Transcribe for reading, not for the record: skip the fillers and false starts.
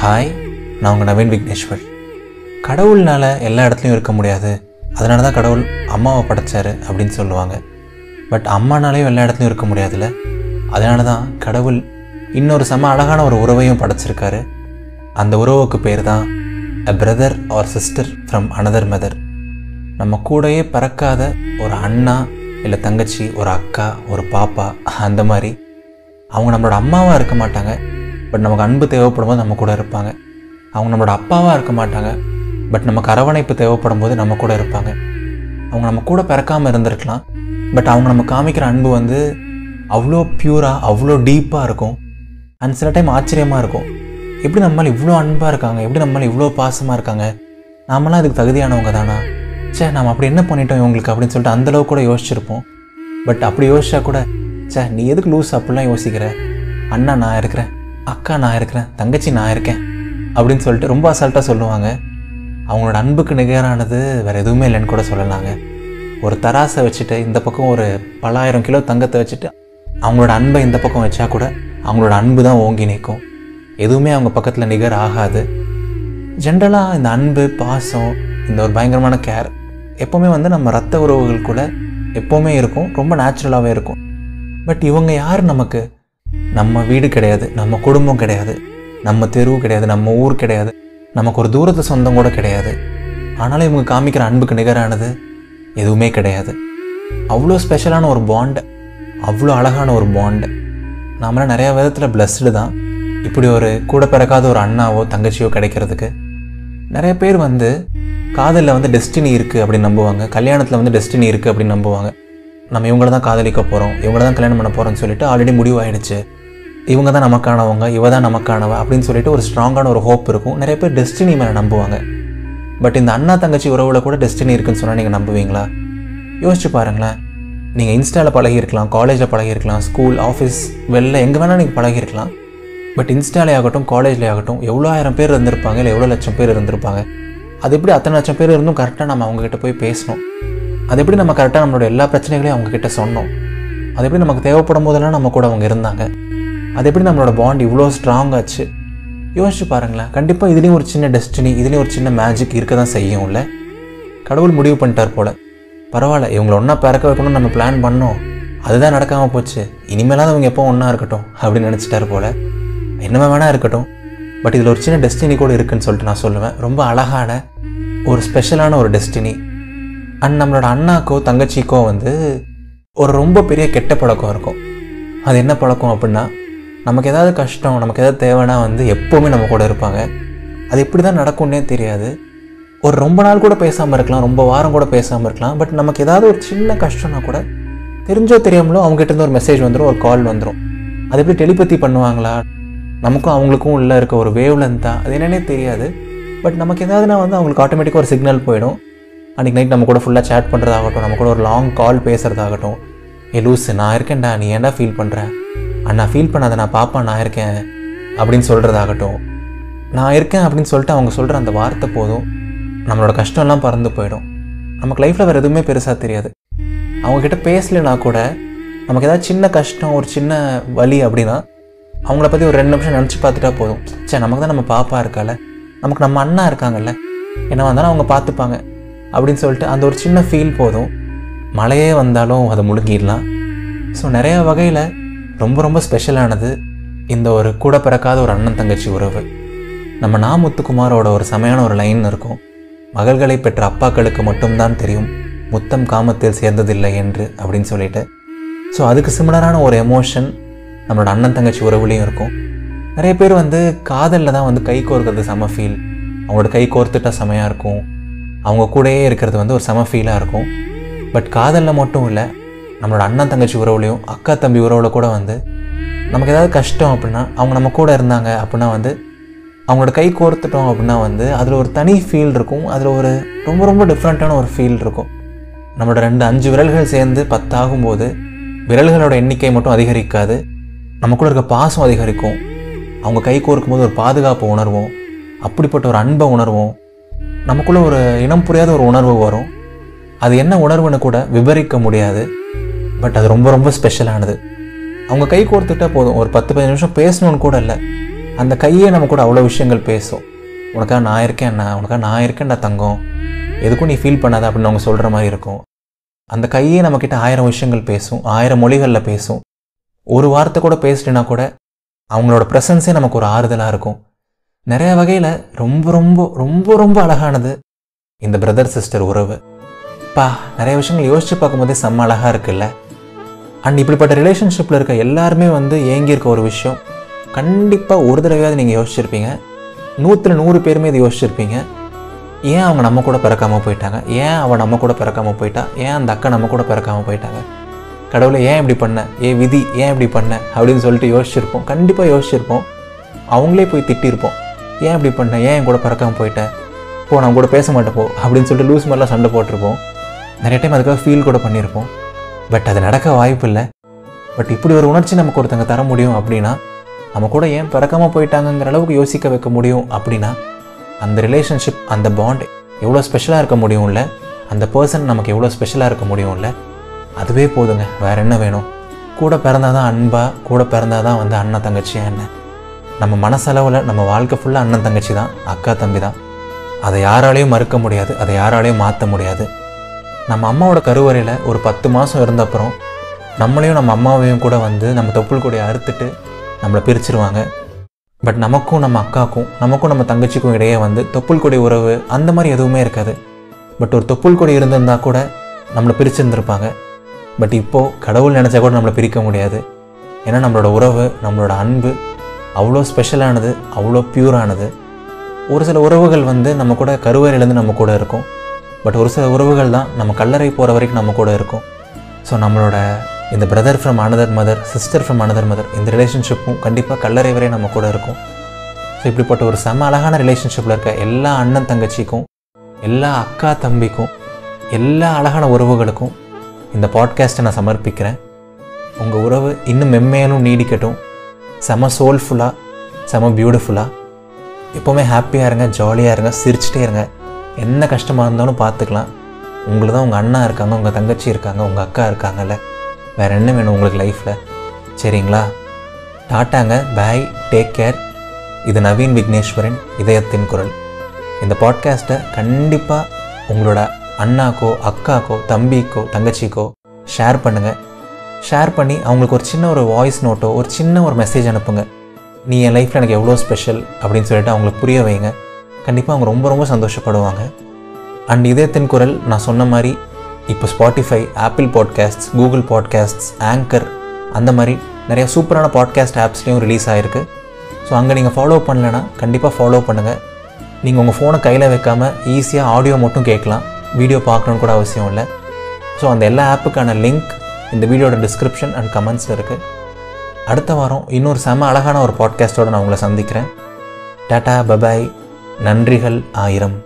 Hi, நான் உங்கள் நவீன் விக்னேஸ்வர். கடவுள்னால் எல்லா இடத்துலையும் இருக்க முடியாது, அதனால தான் கடவுள் அம்மாவை படைச்சார் அப்படின்னு சொல்லுவாங்க. பட் அம்மானாலேயும் எல்லா இடத்துலையும் இருக்க முடியாதுல்ல. அதனால தான் கடவுள் இன்னொரு அழகான ஒரு உறவையும் படைச்சிருக்காரு. அந்த உறவுக்கு பேர் தான் a brother or sister from another mother. நம்ம கூடயே பிறக்காத ஒரு அண்ணா இல்லை தங்கச்சி, ஒரு அக்கா, ஒரு பாப்பா, அந்த மாதிரி அவங்க நம்மளோட அம்மாவாக இருக்க மாட்டாங்க, பட் நமக்கு அன்பு தேவைப்படும் போது நம்ம கூட இருப்பாங்க. அவங்க நம்மளோட அப்பாவாக இருக்க மாட்டாங்க, பட் நமக்கு அரவணைப்பு தேவைப்படும் போது நம்ம கூட இருப்பாங்க. அவங்க நம்ம கூட பிறக்காமல் இருந்திருக்கலாம், பட் அவங்க நம்ம காமிக்கிற அன்பு அவ்வளோ பியூராக, அவ்வளோ டீப்பாக இருக்கும். அண்ட் சில டைம் ஆச்சரியமாக இருக்கும், எப்படி நம்மளால் இவ்வளோ அன்பாக இருக்காங்க, எப்படி நம்மளால் இவ்வளோ பாசமாக இருக்காங்க, நாமெல்லாம் இதுக்கு தகுதியானவங்க தானா, நம்ம அப்படி என்ன பண்ணிட்டோம் இவங்களுக்கு அப்படின்னு சொல்லிட்டு அந்தளவு கூட யோசிச்சிருப்போம். பட் அப்படி யோசிச்சா கூட நீ எதுக்கு லூஸ் அப்படிலாம் யோசிக்கிற, அண்ணா நான் இருக்கிறேன், அக்கா நான் இருக்கிறேன், தங்கச்சி நான் இருக்கேன் அப்படின்னு சொல்லிட்டு ரொம்ப அசால்ட்டாக சொல்லுவாங்க. அவங்களோட அன்புக்கு நிகரானது வேறு எதுவுமே இல்லைன்னு கூட சொல்லலாங்க. ஒரு தராசை வச்சுட்டு இந்த பக்கம் ஒரு பல ஆயிரம் கிலோ தங்கத்தை வச்சுட்டு அவங்களோட அன்பை இந்த பக்கம் வச்சா கூட அவங்களோட அன்பு தான் ஓங்கி நிற்கும். எதுவுமே அவங்க பக்கத்தில் நிகர் ஆகாது. ஜென்ரலாக இந்த அன்பு, பாசம், இந்த ஒரு பயங்கரமான கேர் எப்போவுமே நம்ம ரத்த உறவுகள் கூட எப்போவுமே இருக்கும், ரொம்ப நேச்சுரலாகவே இருக்கும். பட் இவங்க யார் நமக்கு? நம்ம வீடு கிடையாது, நம்ம குடும்பம் கிடையாது, நம்ம தெருவு கிடையாது, நம்ம ஊர் கிடையாது, நமக்கு ஒரு தூரத்து சொந்தம் கூட கிடையாது. ஆனாலும் இவங்க காமிக்கிற அன்புக்கு நிகரானது எதுவுமே கிடையாது. அவ்வளோ ஸ்பெஷலான ஒரு பாண்டு, அவ்வளோ அழகான ஒரு பாண்டு. நாமெல்லாம் நிறையா விதத்தில் பிளஸ்டு தான், இப்படி ஒரு கூட பிறக்காத ஒரு அண்ணாவோ தங்கச்சியோ கிடைக்கிறதுக்கு. நிறைய பேர் காதலில் டெஸ்டினி இருக்குது அப்படின்னு நம்புவாங்க, கல்யாணத்தில் டெஸ்டினி இருக்குது அப்படின்னு நம்புவாங்க. நம்ம இவங்கள தான் காதலிக்க போகிறோம், இவங்கள தான் கல்யாணம் பண்ண போகிறோம்னு சொல்லிட்டு ஆல்ரெடி முடிவாயிடுச்சு, இவங்க தான் நமக்கானவங்க, இவ தான் நமக்கானவ அப்படின்னு சொல்லிட்டு ஒரு ஸ்ட்ராங்கான ஒரு ஹோப் இருக்கும். நிறைய பேர் டெஸ்டினி மேலே நம்புவாங்க. பட் இந்த அண்ணா தங்கச்சி உறவில் கூட டெஸ்டினி இருக்குன்னு சொன்னால் நீங்கள் நம்புவீங்களா? யோசிச்சு பாருங்களேன். நீங்கள் இன்ஸ்டாவில் பழகியிருக்கலாம், காலேஜில் பழகியிருக்கலாம், ஸ்கூல், ஆஃபீஸ், வெளில எங்கே வேணால் நீங்கள் பழகியிருக்கலாம். பட் இன்ஸ்டாலே ஆகட்டும், காலேஜ்லேயே ஆகட்டும், எவ்வளோ ஆயிரம் பேர் இருந்திருப்பாங்க, இல்லை எவ்வளோ லட்சம் பேர் இருந்திருப்பாங்க. அது எப்படி அத்தனை லட்சம் பேர் இருந்தும் கரெக்டாக நம்ம அவங்ககிட்ட போய் பேசணும்? அது எப்படி நம்ம கரெக்டாக நம்மளோட எல்லா பிரச்சனைகளையும் அவங்கக்கிட்ட சொன்னோம்? அது எப்படி நமக்கு தேவைப்படும் போதெல்லாம் நம்ம கூட அவங்க இருந்தாங்க? அது எப்படி நம்மளோட பாண்ட் இவ்வளோ ஸ்ட்ராங் ஆச்சு? யோசிச்சு பாருங்களேன். கண்டிப்பாக இதுலேயும் ஒரு சின்ன டெஸ்டினி, இதுலேயும் ஒரு சின்ன மேஜிக் இருக்க தான் செய்யும். இல்லை, கடவுள் முடிவு பண்ணிட்டார் போல், பரவாயில்ல இவங்களை ஒன்றா பிறக்க வைக்கணும்னு நம்ம பிளான் பண்ணோம், அதுதான் நடக்காமல் போச்சு, இனிமேலாவது அவங்க எப்போ ஒன்றா இருக்கட்டும் அப்படின்னு நினச்சிட்டாரு போல். என்னமே வேணா இருக்கட்டும், பட் இதில் ஒரு சின்ன டெஸ்டினி கூட இருக்குதுன்னு சொல்லிட்டு நான் சொல்லுவேன். ரொம்ப அழகான ஒரு ஸ்பெஷலான ஒரு டெஸ்டினி. அண்ட் நம்மளோட அண்ணாக்கோ தங்கச்சிக்கோ ஒரு ரொம்ப பெரிய கெட்ட பழக்கம் இருக்கும். அது என்ன பழக்கம் அப்படின்னா, நமக்கு ஏதாவது கஷ்டம், நமக்கு ஏதாவது தேவைன்னா எப்போவுமே நம்ம கூட இருப்பாங்க. அது எப்படி தான் நடக்கும்னே தெரியாது. ஒரு ரொம்ப நாள் கூட பேசாமல் இருக்கலாம், ரொம்ப வாரம் கூட பேசாமல் இருக்கலாம். பட் நமக்கு ஏதாவது ஒரு சின்ன கஷ்டம்னா கூட தெரிஞ்சோ தெரியாமலோ அவங்ககிட்ட ஒரு மெசேஜ் வந்துடும், ஒரு கால் வந்துடும். அது எப்படி டெலிபதி பண்ணுவாங்களா, நமக்கும் அவங்களுக்கும் உள்ளே இருக்க ஒரு வேவ் லென்த்தா, அது என்னன்னே தெரியாது. பட் நமக்கு எதாவதுனா அவங்களுக்கு ஆட்டோமேட்டிக்காக ஒரு சிக்னல் போயிடும். அன்றைக்கி நைட் நம்ம கூட ஃபுல்லாக சேட் பண்ணுறதாகட்டும், நம்ம கூட ஒரு லாங் கால் பேசுகிறதாகட்டும், லூஸு நான் இருக்கேன்டா, நீ ஏன்டா ஃபீல் பண்ணுற, அண்ணா ஃபீல் பண்ணாத, நான் பாப்பா நான் இருக்கேன் அப்படின்னு சொல்கிறதாகட்டும். நான் இருக்கேன் அப்படின்னு சொல்லிட்டு அவங்க சொல்கிற அந்த வார்த்தை போதும், நம்மளோட கஷ்டம்லாம் பறந்து போயிடும். நமக்கு லைஃப்பில் வேறு எதுவுமே பெருசாக தெரியாது. அவங்கக்கிட்ட பேசலைன்னா கூட நமக்கு ஏதாவது சின்ன கஷ்டம், ஒரு சின்ன வலி அப்படின்னா அவங்கள பற்றி ஒரு 2 நிமிஷம் நினச்சி பார்த்துட்டா போதும், நமக்கு தான் நம்ம பாப்பா இருக்கால, நமக்கு நம்ம அண்ணா இருக்காங்கல்ல, என்ன வந்தாலும் அவங்க பார்த்துப்பாங்க அப்படின்னு சொல்லிட்டு அந்த ஒரு சின்ன ஃபீல் போதும். மழையே வந்தாலும் அதை முழுங்கிடலாம். ஸோ நிறைய வகையில் ரொம்ப ரொம்ப ஸ்பெஷலானது இந்த ஒரு கூட பிறக்காத ஒரு அண்ணன் தங்கச்சி உறவு. நம்ம நா. முத்துக்குமாரோட ஒரு செமையான ஒரு லைன் இருக்கும், மகள்களை பெற்ற அப்பாக்களுக்கு மட்டும்தான் தெரியும் முத்தம் காமத்தில் சேர்ந்ததில்லை என்று அப்படின்னு சொல்லிட்டு. ஸோ அதுக்கு சிமிலரான ஒரு எமோஷன் நம்மளோட அண்ணன் தங்கச்சி உறவுலேயும் இருக்கும். நிறைய பேர் காதலில் தான் கை கோர்க்கிறது செம ஃபீல், அவங்களோட கை கோர்த்துட்டா செமையாக இருக்கும், அவங்க கூடயே இருக்கிறது ஒரு செம ஃபீலாக இருக்கும். பட் காதலில் மட்டும் இல்லை, நம்மளோட அண்ணன் தங்கச்சி உறவுலையும் அக்கா தம்பி உறவில் கூட நமக்கு ஏதாவது கஷ்டம் அப்படின்னா அவங்க நம்ம கூட இருந்தாங்க அப்படின்னா அவங்களோட கை கோர்த்துட்டோம் அப்படின்னா அதில் ஒரு தனி ஃபீல் இருக்கும். அதில் ஒரு ரொம்ப ரொம்ப டிஃப்ரெண்ட்டான ஒரு ஃபீல் இருக்கும். நம்மளோட 5 விரல்கள் சேர்ந்து 10 ஆகும்போது விரல்களோட எண்ணிக்கை மட்டும் அதிகரிக்காது, நமக்குள்ள இருக்க பாசம் அதிகரிக்கும். அவங்க கை கோர்க்கும் போது ஒரு பாதுகாப்பு உணர்வோம், அப்படிப்பட்ட ஒரு அன்பை உணர்வோம், நமக்குள்ளே ஒரு இனம் புரியாத ஒரு உணர்வு வரும். அது என்ன உணர்வுன்னு கூட விவரிக்க முடியாது. பட் அது ரொம்ப ரொம்ப ஸ்பெஷலானது. அவங்க கை கோர்த்துட்டா போதும், ஒரு 10-15 நிமிஷம் பேசணுன்னு கூட இல்லை, அந்த கையே நம்ம கூட அவ்வளோ விஷயங்கள் பேசும். உனக்காக நான் இருக்கேன் அண்ணா, உனக்காக நான் இருக்கேன்டா தங்கம், எதுக்கும் நீ ஃபீல் பண்ணாத அப்படின்னு அவங்க சொல்கிற மாதிரி இருக்கும். அந்த கையே நம்மக்கிட்ட 1000 விஷயங்கள் பேசும், 1000 மொழிகளில் பேசும். ஒரு வார்த்தை கூட பேசிட்டுனா கூட அவங்களோட ப்ரெசன்ஸே நமக்கு ஒரு ஆறுதலாக இருக்கும். நிறைய வகையில் ரொம்ப ரொம்ப ரொம்ப ரொம்ப அழகானது இந்த பிரதர் சிஸ்டர் உறவு. நிறைய விஷயங்கள் யோசித்து பார்க்கும்போதே செம்ம அழகாக இருக்குல்ல. அண்ட் இப்படிப்பட்ட ரிலேஷன்ஷிப்பில் இருக்க எல்லாருமே ஏங்கி இருக்க ஒரு விஷயம், கண்டிப்பாக ஒரு தடவையாவது நீங்கள் யோசிச்சிருப்பீங்க, 100ல் 100 பேருமே இது யோசிச்சிருப்பீங்க. ஏன் அவங்க நம்ம கூட பிறக்காமல் போயிட்டாங்க, ஏன் அவன் நம்ம கூட பிறக்காமல் போயிட்டா, ஏன் அந்த அக்கா நம்ம கூட பிறக்காமல் போயிட்டாங்க, கடவுளை ஏன் இப்படி பண்ண, விதி ஏன் இப்படி பண்ண அப்படின்னு சொல்லிட்டு யோசிச்சிருப்போம். கண்டிப்பாக யோசிச்சிருப்போம். அவங்களே போய் திட்டிருப்போம், ஏன் இப்படி பண்ண, ஏன் என் கூட பிறக்காமல் போயிட்டேன், போ நான் கூட பேச மாட்டேன் போ அப்படின்னு சொல்லிட்டு லூஸ் மாதிரிலாம் சண்டை போட்டிருப்போம். நிறைய டைம் அதுக்காக ஃபீல் கூட பண்ணியிருப்போம். பட் அது நடக்க வாய்ப்பு இல்லை. பட் இப்படி ஒரு உணர்ச்சி நமக்கு ஒருத்தங்க தர முடியும் அப்படின்னா, நம்ம கூட ஏன் பிறக்காமல் போயிட்டாங்கங்கிற அளவுக்கு யோசிக்க வைக்க முடியும் அப்படின்னா, அந்த ரிலேஷன்ஷிப், அந்த பாண்ட் எவ்வளோ ஸ்பெஷலாக இருக்க முடியும்ல, அந்த பர்சன் நமக்கு எவ்வளோ ஸ்பெஷலாக இருக்க முடியும்ல, அதுவே போதுங்க. வேறு என்ன வேணும்? கூட பிறந்தால் தான் அன்பா, கூட பிறந்தால் தான் அண்ணன் தங்கச்சியா என்ன? நம்ம மனசளவில் நம்ம வாழ்க்கை ஃபுல்லாக அண்ணன் தங்கச்சி தான், அக்கா தம்பி தான். அதை யாராலையும் மறுக்க முடியாது, அதை யாராலையும் மாற்ற முடியாது. நம்ம அம்மாவோட கருவறையில் ஒரு 10 மாதம் இருந்தப்புறம் நம்மளையும் நம்ம அம்மாவையும் கூட நம்ம தொப்புள் கொடியை அறுத்துட்டு நம்மளை பிரிச்சிருவாங்க. பட் நமக்கும் நம்ம அக்காவுக்கும், நமக்கும் நம்ம தங்கச்சிக்கும் இடையே தொப்புள் கொடி உறவு அந்த மாதிரி எதுவுமே இருக்காது. பட் ஒரு தொப்புள் கொடி இருந்திருந்தால் கூட நம்மளை பிரிச்சிருந்துருப்பாங்க. பட் இப்போது கடவுள் நினச்சா கூட நம்மளை பிரிக்க முடியாது. ஏன்னா நம்மளோட உறவு, நம்மளோட அன்பு அவ்வளோ ஸ்பெஷலானது, அவ்வளோ பியூரானது. ஒரு சில உறவுகள் நம்ம கூட கருவறையிலேருந்து நம்ம கூட இருக்கும். பட் ஒரு சில உறவுகள் தான் நம்ம கல்லறை போகிற வரைக்கும் நம்ம கூட இருக்கும். ஸோ நம்மளோட இந்த brother from another mother, sister from another mother, இந்த ரிலேஷன்ஷிப்பும் கண்டிப்பாக கல்லறை வரை நம்ம கூட இருக்கும். ஸோ இப்படிப்பட்ட ஒரு செம்ம அழகான ரிலேஷன்ஷிப்பில் இருக்க எல்லா அண்ணன் தங்கச்சிக்கும், எல்லா அக்கா தம்பிக்கும், எல்லா அழகான உறவுகளுக்கும் இந்த பாட்காஸ்ட்டை நான் சமர்ப்பிக்கிறேன். உங்கள் உறவு இன்னும் மென்மேலும் நீடிக்கட்டும். செம சோல்ஃபுல்லாக, செம பியூட்டிஃபுல்லாக. எப்போவுமே ஹாப்பியாக இருங்க, ஜாலியாக இருங்க, சிரிச்சிட்டே இருங்க. என்ன கஷ்டமாக இருந்தாலும் பார்த்துக்கலாம். உங்களுக்கு தான் உங்கள் அண்ணா இருக்காங்க, உங்கள் தங்கச்சி இருக்காங்க, உங்கள் அக்கா இருக்காங்கல்ல. வேறு என்ன வேணும் உங்களுக்கு லைஃப்பில்? சரிங்களா? டாட்டாங்க, பாய், டேக் கேர். இது நவீன் விக்னேஸ்வரன், இதயத்தின் குரல். இந்த பாட்காஸ்ட்டை கண்டிப்பாக உங்களோட அண்ணாக்கோ, அக்காக்கோ, தம்பிக்கோ, தங்கச்சிக்கோ ஷேர் பண்ணுங்கள். ஷேர் பண்ணி அவங்களுக்கு ஒரு சின்ன ஒரு வாய்ஸ் நோட்டோ, ஒரு சின்ன ஒரு மெசேஜ் அனுப்புங்க. நீ என் லைஃப்பில் எனக்கு எவ்வளோ ஸ்பெஷல் அப்படின்னு சொல்லிட்டு அவங்களுக்கு புரிய வைங்க. கண்டிப்பாக அவங்க ரொம்ப ரொம்ப சந்தோஷப்படுவாங்க. அண்ட் இதயத்தின் குரல் நான் சொன்ன மாதிரி இப்போ Spotify, Apple podcasts, Google podcasts, Anchor அந்த மாதிரி நிறையா சூப்பரான பாட்காஸ்ட் ஆப்ஸ்லேயும் ரிலீஸ் ஆகிருக்கு. ஸோ அங்கே நீங்கள் ஃபாலோ பண்ணலைன்னா கண்டிப்பாக ஃபாலோ பண்ணுங்கள். நீங்கள் உங்கள் ஃபோனை கையில் வைக்காமல் ஈஸியாக ஆடியோ மட்டும் கேட்கலாம், வீடியோ பார்க்கணுன்னு கூட அவசியம் இல்லை. ஸோ அந்த எல்லா ஆப்புக்கான லிங்க் இந்த வீடியோட டிஸ்கிரிப்ஷன் அண்ட் கமெண்ட்ஸில் இருக்குது. அடுத்த வாரம் இன்னொரு செம அழகான ஒரு பாட்காஸ்ட்டோடு நான் உங்களை சந்திக்கிறேன். டாட்டா, பபாய், நன்றிகள் 1000.